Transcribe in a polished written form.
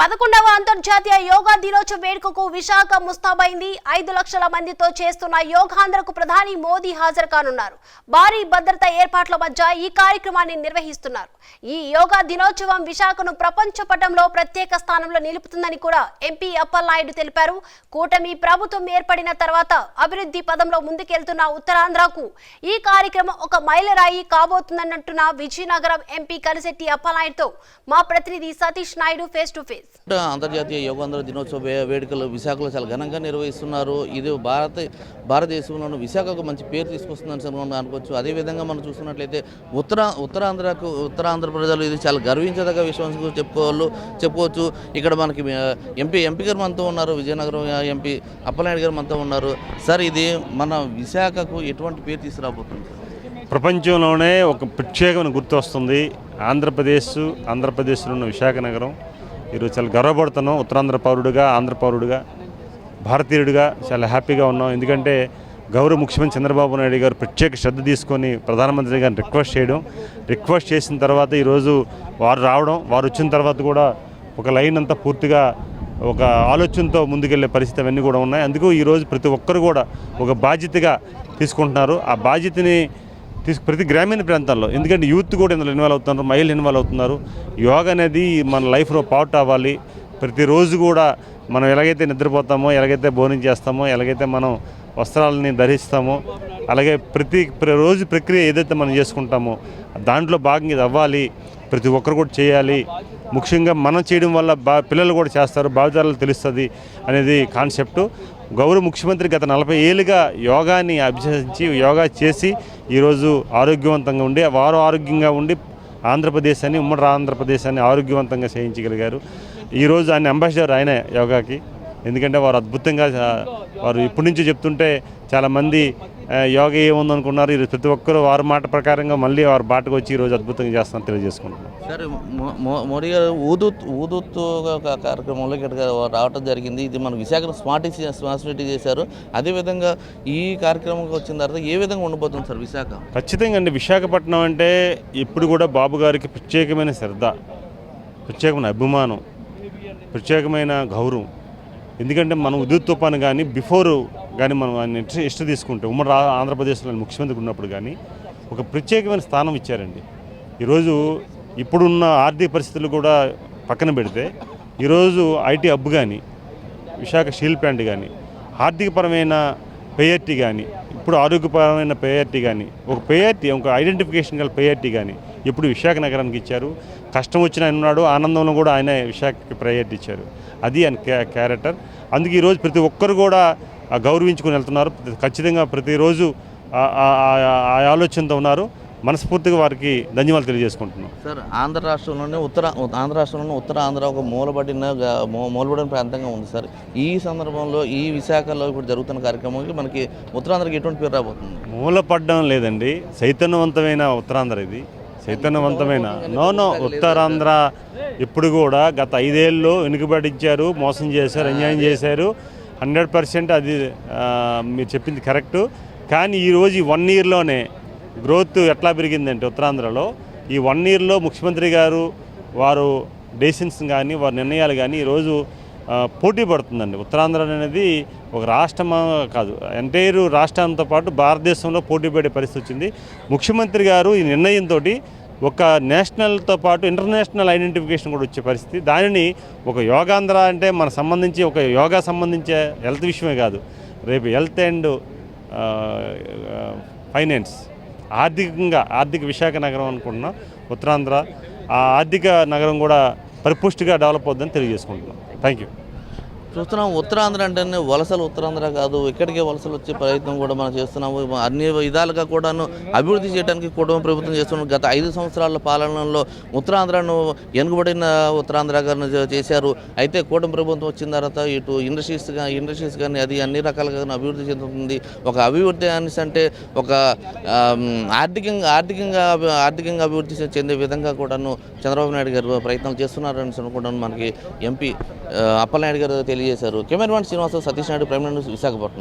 11వ అంతర్జాతీయ యోగా దినోత్సవ వేడుకకు విశాఖ ముస్తాబైంది. 5 లక్షల మందితో చేస్తున్న యోగాంధ్రకు ప్రధాని మోదీ హాజరు కానున్నారు. భారీ భద్రతా ఏర్పాట్ల మధ్య ఈ కార్యక్రమాన్ని నిర్వహిస్తున్నారు. ఈ యోగా దినోత్సవం విశాఖను ప్రపంచ పటంలో ప్రత్యేక స్థానంలో నిలుపుతుందని కూడా ఎంపీ అప్పలనాయుడు తెలిపారు. కూటమి ప్రభుత్వం ఏర్పడిన తర్వాత అభివృద్ధి పదంలో ముందుకెళ్తున్న ఉత్తరాంధ్రకు ఈ కార్యక్రమం ఒక మైలురాయి కాబోతుందన్నట్టున్న విజయనగరం ఎంపీ కలిశెట్టి అప్పలనాయుడుతో మా ప్రతినిధి Satish Naidu face to face. అంతర్జాతీయ యోగాంధ్ర దినోత్సవ వేడుకలు విశాఖలో చాలా ఘనంగా నిర్వహిస్తున్నారు. ఇది భారతదేశంలోనూ విశాఖకు మంచి పేరు తీసుకొస్తుందని అనుకోవచ్చు. అదేవిధంగా మనం చూస్తున్నట్లయితే ఉత్తరాంధ్ర ప్రజలు ఇది చాలా గర్వించదగ్గ విషయం చెప్పుకోవచ్చు. ఇక్కడ మనకి ఎంపీ గారు మనతో ఉన్నారు, విజయనగరం ఎంపీ అప్పలనాయుడు గారు మనతో ఉన్నారు. సార్, ఇది మన విశాఖకు ఎటువంటి పేరు తీసుకురాబోతుంది? ప్రపంచంలోనే ఒక ప్రత్యేకమైన గుర్తు వస్తుంది. ఆంధ్రప్రదేశ్లో ఉన్న విశాఖ నగరం ఈరోజు చాలా గర్వపడుతున్నాం. ఉత్తరాంధ్ర పౌరుడిగా, ఆంధ్ర పౌరుడిగా, భారతీయుడిగా చాలా హ్యాపీగా ఉన్నాం. ఎందుకంటే గౌరవ ముఖ్యమంత్రి చంద్రబాబు నాయుడు గారు ప్రత్యేక శ్రద్ధ తీసుకొని ప్రధానమంత్రి గారిని రిక్వెస్ట్ చేసిన తర్వాత ఈరోజు వారు వచ్చిన తర్వాత కూడా ఒక లైన్ అంతా పూర్తిగా ఒక ఆలోచనతో ముందుకెళ్లే పరిస్థితి అవన్నీ కూడా ఉన్నాయి. అందుకు ఈరోజు ప్రతి ఒక్కరు కూడా ఒక బాధ్యతగా తీసుకుంటున్నారు. ఆ బాధ్యతని ప్రతి గ్రామీణ ప్రాంతాల్లో, ఎందుకంటే యూత్ కూడా ఇందులో ఇన్వాల్వ్ అవుతున్నారు, మహిళలు ఇన్వాల్వ్ అవుతున్నారు. యోగా అనేది మన లైఫ్లో పార్ట్ అవ్వాలి. ప్రతిరోజు కూడా మనం ఎలాగైతే నిద్రపోతామో, ఎలాగైతే భోజనం చేస్తామో, ఎలాగైతే మనం వస్త్రాలని ధరిస్తామో, అలాగే ప్రతి రోజు ప్రక్రియ ఏదైతే మనం చేసుకుంటామో దాంట్లో భాగంగా ఇది అవ్వాలి. ప్రతి ఒక్కరు కూడా చేయాలి. ముఖ్యంగా మనం చేయడం వల్ల పిల్లలు కూడా చేస్తారు, భావితరాలు తెలుస్తుంది అనేది కాన్సెప్టు. గౌరవ ముఖ్యమంత్రి గత 40 ఏళ్ళుగా యోగాని అభ్యసించి యోగా చేసి ఈరోజు ఆరోగ్యవంతంగా ఉండి, వారు ఆరోగ్యంగా ఉండి ఆంధ్రప్రదేశాన్ని, ఉమ్మడి ఆంధ్రప్రదేశాన్ని ఆరోగ్యవంతంగా చేయించగలిగారు. ఈరోజు ఆయన అంబాసిడర్ ఆయన యోగాకి. ఎందుకంటే వారు అద్భుతంగా వారు ఇప్పటి నుంచి చెప్తుంటే చాలామంది యోగా ఏముందనుకున్నారు. ఈరోజు ప్రతి ఒక్కరూ వారి మాట ప్రకారంగా మళ్ళీ వారి బాటకు వచ్చి ఈరోజు అద్భుతంగా చేస్తామని తెలియజేసుకుంటున్నాం. సరే, మోడీ గారు ఊదూత్ కార్యక్రమంలో ఇక్కడ రావడం జరిగింది. ఇది మన విశాఖను స్మార్ట్ సిటీ చేశారు. అదేవిధంగా ఈ కార్యక్రమంకి వచ్చిన తర్వాత ఏ విధంగా ఉండబోతుంది సార్ విశాఖ? ఖచ్చితంగా అండి. విశాఖపట్నం అంటే ఇప్పుడు కూడా బాబు గారికి ప్రత్యేకమైన శ్రద్ధ, ప్రత్యేకమైన అభిమానం, ప్రత్యేకమైన గౌరవం. ఎందుకంటే మనం ఉదూత్ తుఫాను కానీ బిఫోర్ కానీ మనం ఆయన ఇష్ట తీసుకుంటే ఉమ్మడి ఆంధ్రప్రదేశ్లో ముఖ్యమంత్రి ఉన్నప్పుడు కానీ ఒక ప్రత్యేకమైన స్థానం ఇచ్చారండి. ఈరోజు ఇప్పుడున్న ఆర్థిక పరిస్థితులు కూడా పక్కన పెడితే ఈరోజు ఐటీ హబ్ కానీ, విశాఖ స్టీల్ ప్లాంట్ కానీ, ఆర్థికపరమైన పేఆర్టీ కానీ, ఇప్పుడు ఆరోగ్యపరమైన పేఆర్టీ కానీ, ఒక ఐడెంటిఫికేషన్ గల పేఆర్టీ కానీ ఇప్పుడు విశాఖ నగరానికి ఇచ్చారు. కష్టం వచ్చిన ఆయన ఉన్నాడు, ఆనందంలో కూడా ఆయన విశాఖకి ప్రయారిటీ ఇచ్చారు. అది ఆయన క్యారెక్టర్. అందుకే ఈరోజు ప్రతి ఒక్కరు కూడా గౌరవించుకుని వెళ్తున్నారు. ఖచ్చితంగా ప్రతిరోజు ఆ ఆలోచనతో ఉన్నారు. మనస్ఫూర్తిగా వారికి ధన్యవాదాలు తెలియజేసుకుంటున్నాం. సార్, ఆంధ్ర రాష్ట్రంలోనే ఉత్తరాంధ్ర ఒక మూలబడిన ప్రాంతంగా ఉంది సార్. ఈ సందర్భంలో ఈ విశాఖలో ఇప్పుడు జరుగుతున్న కార్యక్రమానికి మనకి ఉత్తరాంధ్రకి ఎటువంటి పేరు రాబోతుంది? మూలపడడం లేదండి, చైతన్యవంతమైన ఉత్తరాంధ్ర. ఇది చైతన్యవంతమైన ఉత్తరాంధ్ర. ఇప్పుడు కూడా గత 5 ఏళ్ళు వెనుకబడించారు, మోసం చేశారు, అన్యాయం చేశారు. 100% అది మీరు చెప్పింది కరెక్టు. కానీ ఈరోజు ఈ 1 ఇయర్లోనే గ్రోత్ ఎట్లా పెరిగిందంటే ఉత్తరాంధ్రలో ఈ 1 ఇయర్లో ముఖ్యమంత్రి గారు వారు డెసిషన్స్ కానీ, వారి నిర్ణయాలు కానీ ఈరోజు పోటీ పడుతుందండి. ఉత్తరాంధ్ర అనేది ఒక రాష్ట్రం కాదు, ఎంటైర్ రాష్ట్రంతో పాటు భారతదేశంలో పోటీ పడే పరిస్థితి వచ్చింది. ముఖ్యమంత్రి గారు ఈ నిర్ణయంతో ఒక నేషనల్తో పాటు ఇంటర్నేషనల్ ఐడెంటిఫికేషన్ కూడా వచ్చే పరిస్థితి. దానిని ఒక యోగాంధ్ర అంటే మన సంబంధించి ఒక యోగా సంబంధించే హెల్త్ విషయమే కాదు, రేపు హెల్త్ అండ్ ఫైనాన్స్ ఆర్థిక విశాఖ నగరం అనుకుంటున్నాం. ఉత్తరాంధ్ర ఆ ఆర్థిక నగరం కూడా పరిపుష్టిగా డెవలప్ అవుతుందని తెలియజేసుకుంటున్నాం. Thank you. చూస్తున్నాం, ఉత్తరాంధ్ర అంటేనే వలసలు ఉత్తరాంధ్ర కాదు, ఇక్కడికే వలసలు వచ్చే ప్రయత్నం కూడా మనం చేస్తున్నాము. అన్ని విధాలుగా కూడాను అభివృద్ధి చేయడానికి కుటుంబ ప్రభుత్వం చేస్తున్నాం. గత 5 సంవత్సరాల పాలనలో ఉత్తరాంధ్రను వెనుకబడిన ఉత్తరాంధ్రగా చేశారు. అయితే కూటమి ప్రభుత్వం వచ్చిన తర్వాత ఇటు ఇండస్ట్రీస్ కానీ అది అన్ని రకాలుగా అభివృద్ధి చెందుతుంది. ఒక అభివృద్ధి అంటే ఒక ఆర్థికంగా అభివృద్ధి చెందే విధంగా కూడాను చంద్రబాబు నాయుడు గారు ప్రయత్నాలు చేస్తున్నారని అనుకుంటాను మనకి ఎంపీ అప్పలనాయుడు గారు తెలియజేశారు. Cameraman Srinivasarao, Satish Naidu, prime minister, Visakhapatnam.